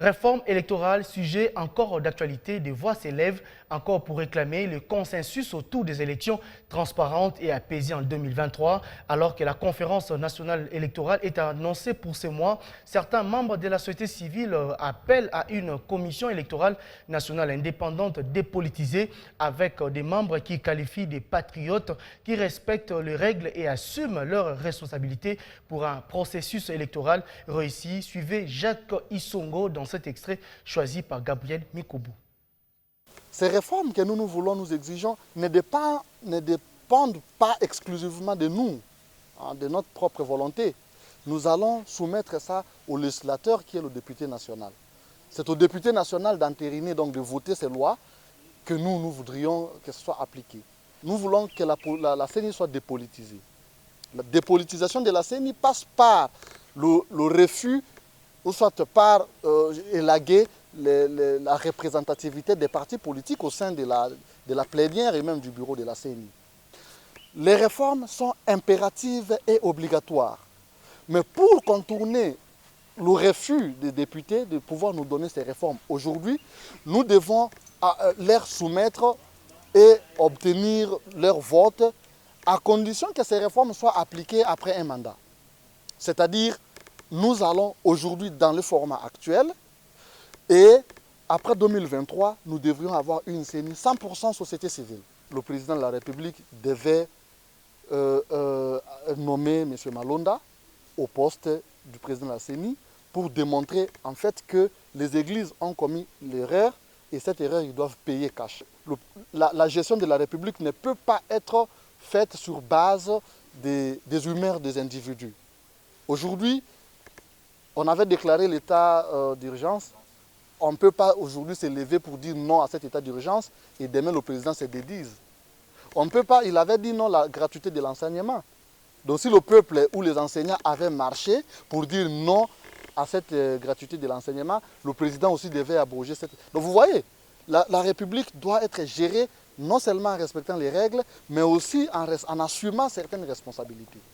Réforme électorale, sujet encore d'actualité, des voix s'élèvent encore pour réclamer le consensus autour des élections transparentes et apaisées en 2023. Alors que la conférence nationale électorale est annoncée pour ce mois, certains membres de la société civile appellent à une commission électorale nationale indépendante dépolitisée avec des membres qui qualifient des patriotes qui respectent les règles et assument leurs responsabilités pour un processus électoral réussi. Suivez Jacques Isongo dans cet extrait choisi par Gabriel Mikoubou. Ces réformes que nous voulons, nous exigeons, ne dépendent pas exclusivement de nous, de notre propre volonté. Nous allons soumettre ça au législateur qui est le député national. C'est au député national d'entériner, donc de voter ces lois que nous voudrions que ce soit appliqué. Nous voulons que la CENI soit dépolitisée. La dépolitisation de la CENI passe par le refus ou soit par élaguer la représentativité des partis politiques au sein de la plénière et même du bureau de la CENI. Les réformes sont impératives et obligatoires. Mais pour contourner le refus des députés de pouvoir nous donner ces réformes aujourd'hui, nous devons leur soumettre et obtenir leur vote à condition que ces réformes soient appliquées après un mandat. C'est-à-dire, nous allons aujourd'hui dans le format actuel et après 2023, nous devrions avoir une CENI 100% société civile. Le président de la République devait nommer M. Malonda au poste du président de la CENI pour démontrer en fait que les églises ont commis l'erreur et cette erreur, ils doivent payer cash. La gestion de la République ne peut pas être faite sur base des humeurs des individus. Aujourd'hui, on avait déclaré l'état d'urgence. On ne peut pas aujourd'hui se lever pour dire non à cet état d'urgence et demain le président se dédise. On ne peut pas, il avait dit non à la gratuité de l'enseignement. Donc si le peuple ou les enseignants avaient marché pour dire non à cette gratuité de l'enseignement, le président aussi devait abroger cette... Donc vous voyez, la République doit être gérée non seulement en respectant les règles, mais aussi en assumant certaines responsabilités.